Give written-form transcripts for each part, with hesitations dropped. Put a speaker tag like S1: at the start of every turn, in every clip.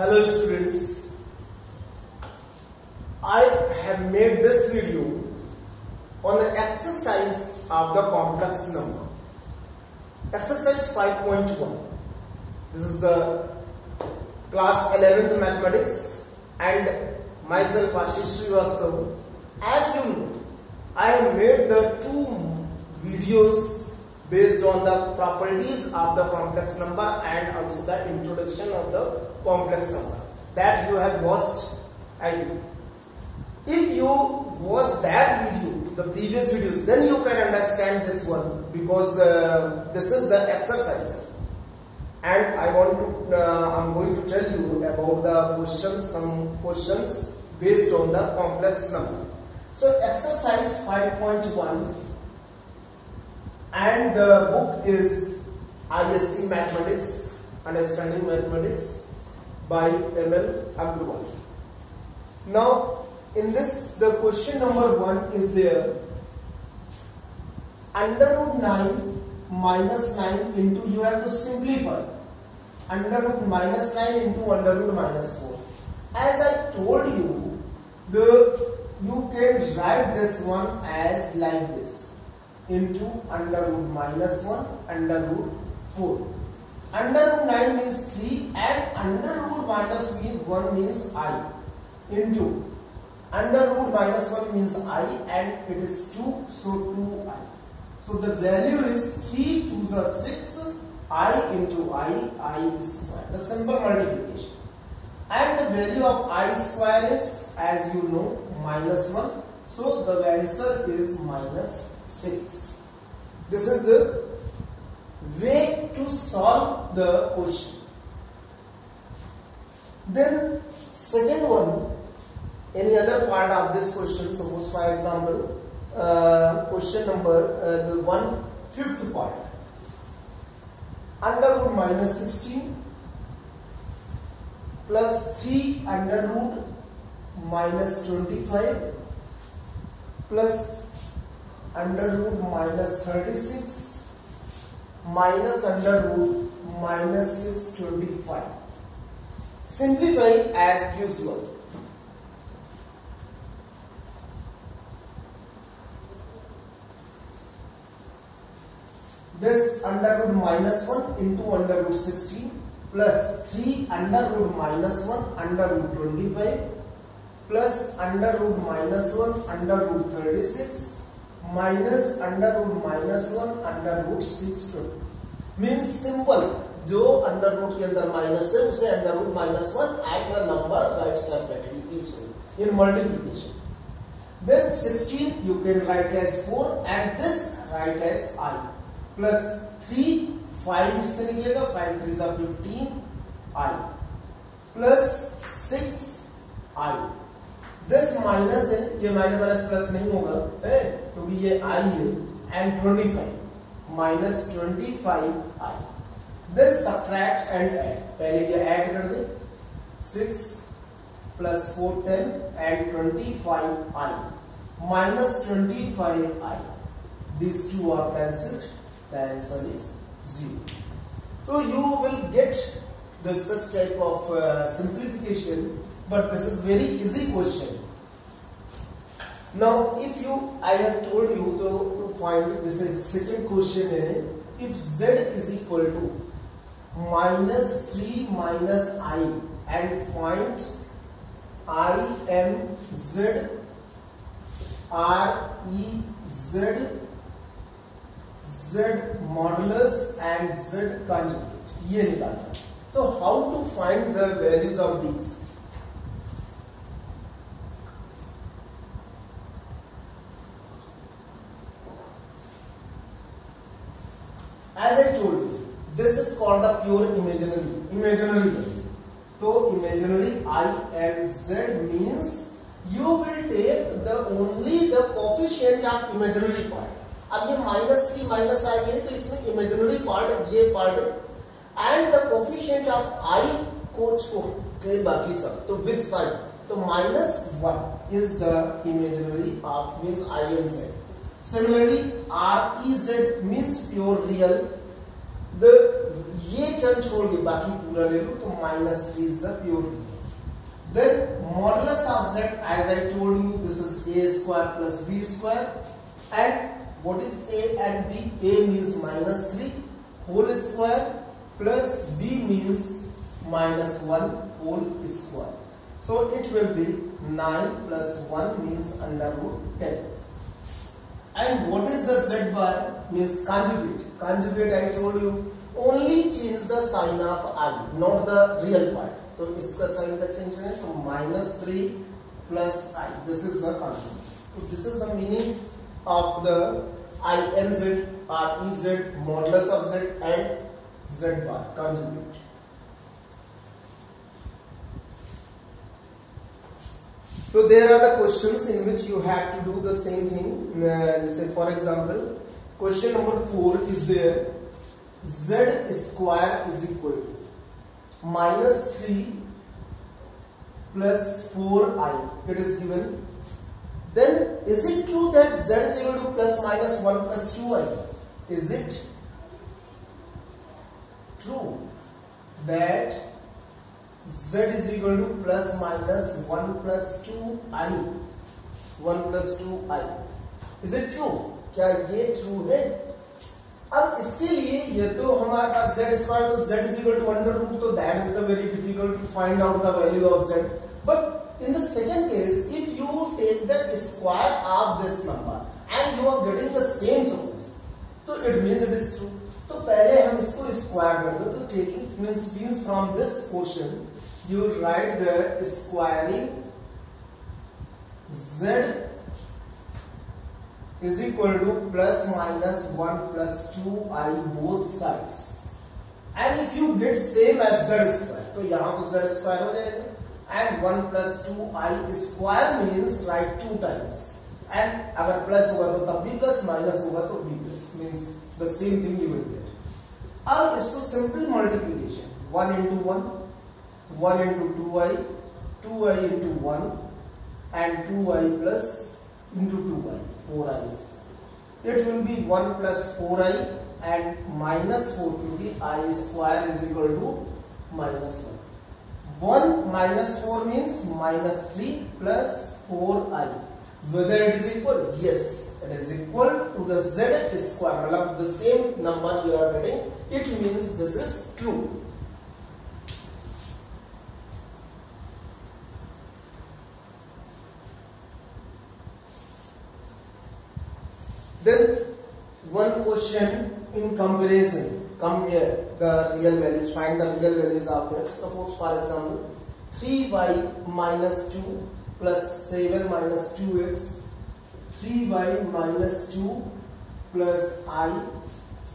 S1: Hello students, I have made this video on the exercise of the complex number. Exercise 5.1. This is the class 11th mathematics and myself Ashish Srivastava. As you know, I have made the two videos based on the properties of the complex number and also the introduction of the complex number that you have watched, I think. If you watch that video, the previous videos, then you can understand this one, because this is the exercise and I'm going to tell you about the questions, some questions based on the complex number. So exercise 5.1, and the book is ISC Mathematics, Understanding Mathematics by M.L. Agrawal. Now in this, the question number 1 is there. Under root 9 minus 9 into, you have to simplify. Under root minus 9 into under root minus 4. As I told you, you can write this one as like this, into under root minus 1 under root 4. Under root 9 means 3 and under root minus 1 means I, into under root minus 1 means I and it is 2, so 2I. So the value is 3 2s are 6, I into I is square. The simple multiplication. And the value of I square is, as you know, minus 1. So the answer is minus 6. This is the way to solve the question. Then second one, any other part of this question, suppose for example question number the 1/5 part, under root minus 16 plus 3 under root minus 25 plus under root minus 36 minus under root minus 625. Simplify as usual. This under root minus 1 into under root 16 plus 3 under root minus 1 under root 25 plus under root minus 1 under root 36 minus under root minus 1 under root 620. Means simple, जो under root के अंदर minus है उसे under root minus 1 and the number write separately each in multiplication. Then 16 you can write as 4 and this write as I. Plus 3, 5 इससे निकलेगा, 5 3s are 15 I plus 6 I. This minus है, ये minus minus plus नहीं होगा क्योंकि ये I है, and 25 minus 25 I. Then subtract and add. पहले ये add कर दे, 6 plus 4 10 and 25 I minus 25 I. These two are cancelled. The answer is 0. So you will get this such type of simplification, but this is very easy question. Now if I have told you to find this second question is, if z is equal to minus 3 minus I and find I M Z R E Z Z modulus and Z conjugate, ये निकालना. So how to find the values of these? As I told you, this is called the pure imaginary value. So imaginary I and Z means you will take only the coefficient of imaginary part. अब ये -3 minus आई है तो इसमें imaginary part ये part and the coefficient of I को छोड़ के बाकी सब तो विद साइन तो -1 is the imaginary of means I and Z. Similarly R E Z means pure real. The ये चंद छोड़ के बाकी पूरा ले लो तो -3 is the pure number. Then modulus of z, as I told you, this is a square plus b square. And what is a and b? A means -3 whole square plus b means -1 whole square. So it will be 9 plus 1 means √10. And what is the z bar? Means conjugate. Conjugate, I told you, only change the sign of I, not the real part. तो इसका sign का change है तो -3 plus I. This is the conjugate. So this is the meaning of the IMZ or EZ, modulus of z and z bar conjugate. So there are the questions in which you have to do the same thing. Say for example, question number 4 is there. Z square is equal to -3 plus 4I. It is given. Then is it true that z is equal to ±1 plus 2I? Is it true that z is equal to ±1 plus 2I? 1 plus 2I. Is it true? क्या ये true है? अब इसके लिए ये तो हमारे पास z square तो z is equal to under root, तो that is the very difficult to find out the value of z. But in the second case, if you take the square of this number and you are getting the same solution, तो it means it is true. तो पहले हम इसको square कर दो. तो taking means from this portion you write the squaring z is equal to ±1 plus 2I both sides. And if you get same as z square, तो यहाँ तो z square हो जाएगा. And 1 plus 2I square means write 2 times. And अगर plus होगा तो तब भी plus, minus होगा तो भी plus. Means the same thing you will get. अब इसको simple multiplication. 1 into 1, 1 into 2I, 2I into 1, and 2I plus into 2I. 4I. It will be 1 plus 4I and minus 4 to the I square is equal to -1. 1 minus 4 means -3 plus 4I. Whether it is equal? Yes, it is equal to the z square. मतलब the same number you are getting. It means this is true. Then one question in comparison, compare the real values, find the real values of x. Suppose for example 3y minus 2 plus 7 minus 2x, 3y minus 2 plus I,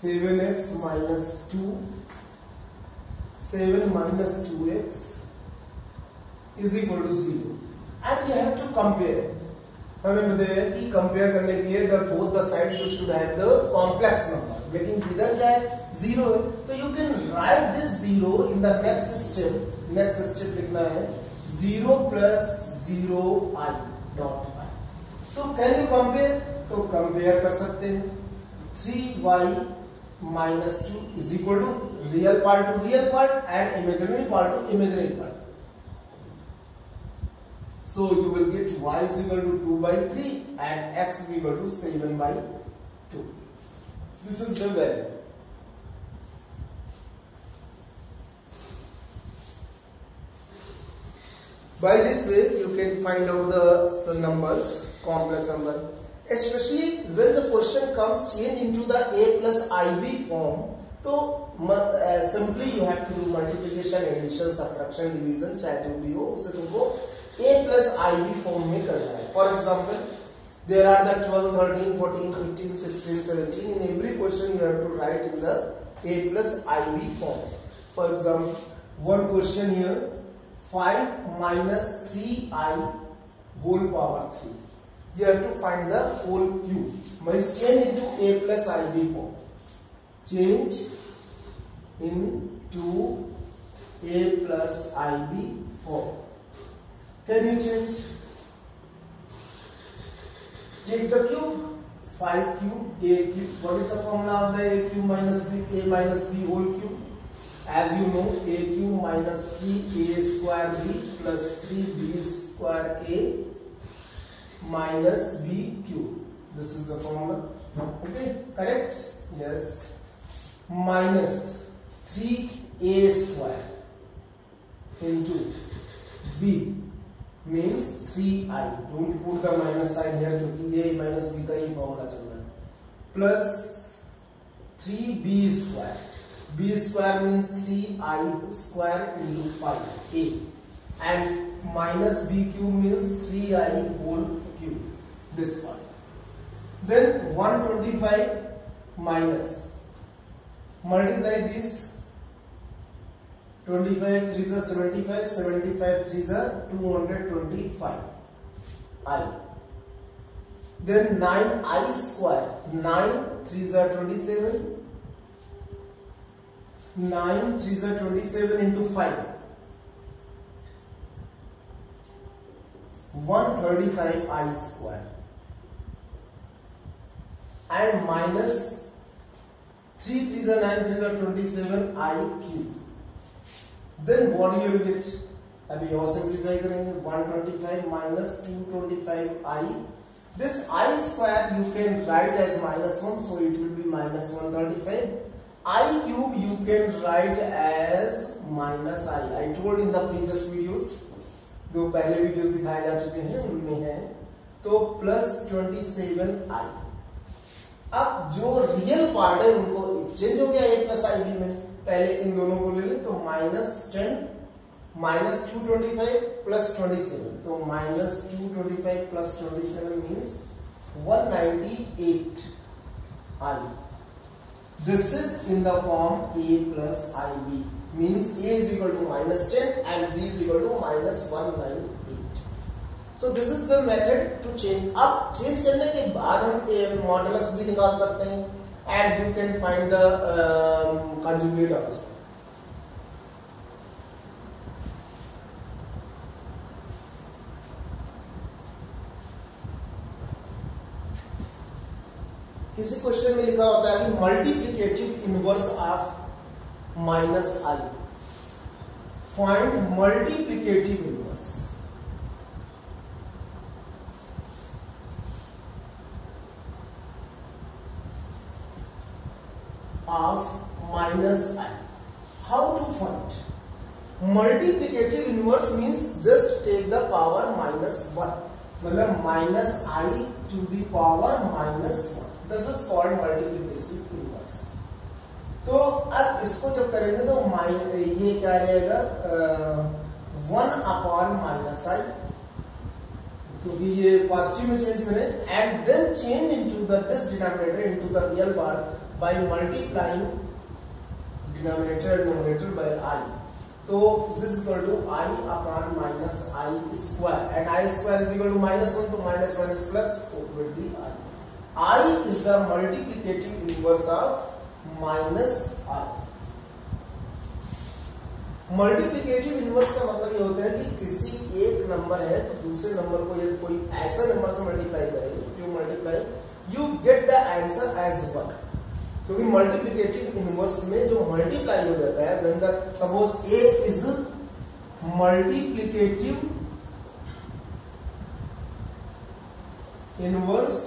S1: 7x minus 2, 7 minus 2x is equal to 0. And you have to compare. हमें बताया कि compare करने के लिए both the side you should have the complex number, लेकिन इधर क्या है 0 है, तो you can write this 0 in the next step. Next step लिखना है 0 plus 0I डॉट I. तो कैन यू कंपेयर? तो कंपेयर कर सकते हैं. 3y minus 2 is equal to real part to real part and imaginary part to imaginary part. So you will get y is equal to 2 by 3 and x is equal to 7 by 2. This is the value. By this way you can find out the numbers, complex number. Especially when the question comes change into the a plus ib form, तो simply you have to do multiplication, addition, subtraction, division, चाहे जो भी हो उसे तुमको a plus ib form में करना है. For example there are the 12, 13, 14, 15, 16, 17. In every question you have to write in the a plus ib form. For example, one question here, 5 minus 3I whole power 3. You have to find the whole cube. Must change into a plus ib form. Change into a plus ib form. Can you change? Take the cube, 5 cube, a cube. What is the formula of the a cube minus b, a minus b whole cube? as you know, a cube minus 3a square b plus 3b square a minus b cube. This is the formula. Okay, correct? Yes. Minus 3a square into b means 3i. Don't put the minus sign here क्योंकि a minus b का ही formula चल रहा है. Plus 3b square. b square means 3i square into 5a, and minus b cube means 3i whole cube. This one. Then 125 minus. Multiply this. 25 3s are 75, 75 3s are 225 I. Then 9i square. 9 3s are 27. 9 3s are 27 into 5. 135 I square. And minus 3 3s are 9 3s are 27 I cube. Then what you will get? अभी और simplify करेंगे. 125 minus 225 I. This I square you can write as minus 1, so it will be minus 135. I cube you can write as minus I. I told in the previous videos, जो पहले videos दिखाए जा चुके हैं उनमें है, तो प्लस 27I. अब जो रियल पार्ट है उनको चेंज हो गया a प्लस आई बी में. पहले इन दोनों को ले लें तो माइनस 10 माइनस 225 प्लस 27, तो minus 225 plus 27 means 198 I. This is in the form a plus ib, means a is equal to minus 10 and b is equal to minus 198. So this is the method to change. अब change करने के बाद हम modulus भी निकाल सकते हैं and you can find the conjugate also. किसी क्वेश्चन में लिखा होता है कि multiplicative inverse of minus I. Find multiplicative inverse of minus I. How to find? Multiplicative inverse means just take the power minus 1. मतलब minus I to the power minus 1. This is called multiplicative inverse. तो अब इसको जब करेंगे तो ये क्या रहेगा? 1 upon minus I, क्योंकि ये पॉजिटिव में चेंज करें, and then change into this denominator into the real part by multiplying denominator and numerator by I. So this is equal to I upon minus I square, and I square is equal to minus 1, so minus minus plus, so it will be I. I is the multiplicative inverse of minus I. Multiplicative inverse का मतलब ये होता है कि किसी एक number है तो दूसरे नंबर को यदि कोई ऐसा नंबर से मल्टीप्लाई करेगी, you multiply you get the answer as 1. क्योंकि मल्टीप्लिकेटिव इनवर्स में जो मल्टीप्लाई हो जाता है, when the suppose A is multiplicative inverse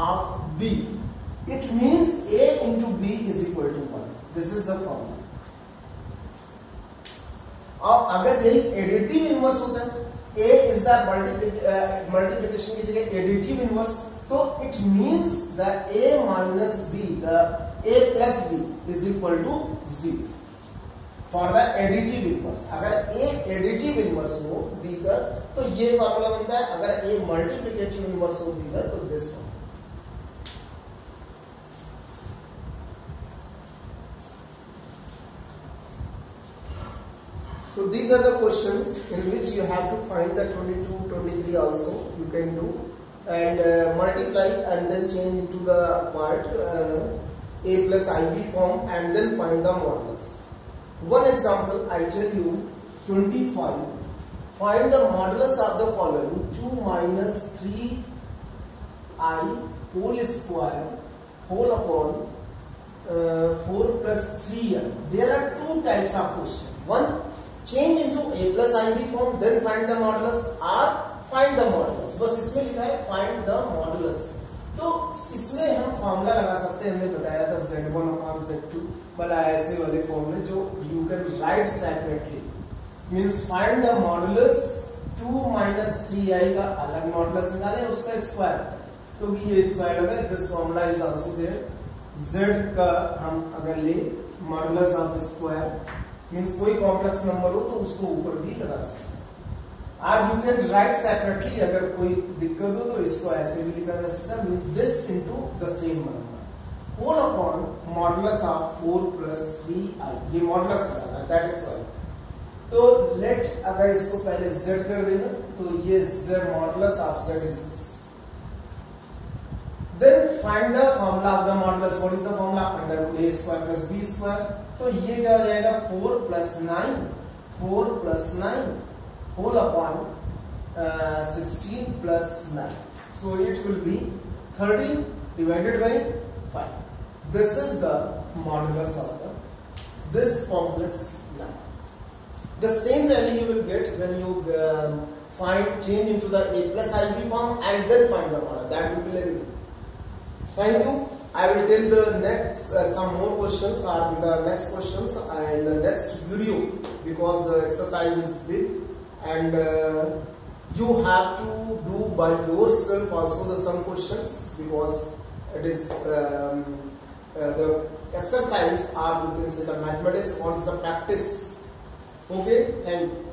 S1: of B, it means A into B is equal to 1. This is the formula. और अगर यही additive inverse होता है, ए इज द मल्टीप्लिकेशन की जगह एडिटिव इनवर्स, तो it means the a minus B, the a plus B is equal to 0 for the additive inverse. अगर a additive inverse हो बी का तो ये फॉर्मूला बनता है. अगर a मल्टीप्लिकेटिव इनवर्स हो बी का तो this formula. So these are the questions in which you have to find the 22, 23 also you can do, and multiply and then change into the part a plus ib form and then find the modulus. One example I tell you, 25. Find the modulus of the following: 2 minus 3i whole square whole upon 4 plus 3i. There are two types of question. One, change into a plus ib form, then find the modulus, or find the modulus. बस इसमें लिखा है find the modulus. तो इसमें हम formula लगा सकते हैं, हमने बताया था z1 और z2 वाला ऐसे वाले फॉर्मूले जो you can write separately. Means find the modulus 2 minus 3i का अलग मॉडुलस निकालें, उसका स्क्वायर, क्योंकि ये स्क्वायर लगा. This formula is also there. z का हम अगर ले मॉडुलस ऑफ स्क्वायर मींस कोई कॉम्प्लेक्स नंबर हो तो उसको ऊपर भी लगा सकते हैं. और यू कैन राइट सेपरेटली, अगर कोई दिक्कत हो तो इसको ऐसे भी लिखा जा सकता है. Means this into the same number whole upon modulus of 4 plus 3i. ये मॉडुलस लगाना, दैट इज वाई. तो लेट अगर इसको पहले z कर देना तो ये z modulus of z is this. Then find the formula of the modulus. What is the formula? Under root a square plus b square. तो ये क्या हो जाएगा 4 plus 9, 4 plus 9 whole upon 16 plus 9. So it will be 13 divided by 5. This is the modulus of this complex number. The same value you will get when you change into the a plus ib form and then find the modulus. That will be very good. Thank you. I will tell the next some more questions or the next questions in the next video, because the exercise is big and you have to do by yourself also the some questions, because it is the exercise or you can say the mathematics wants the practice. Okay, thank you.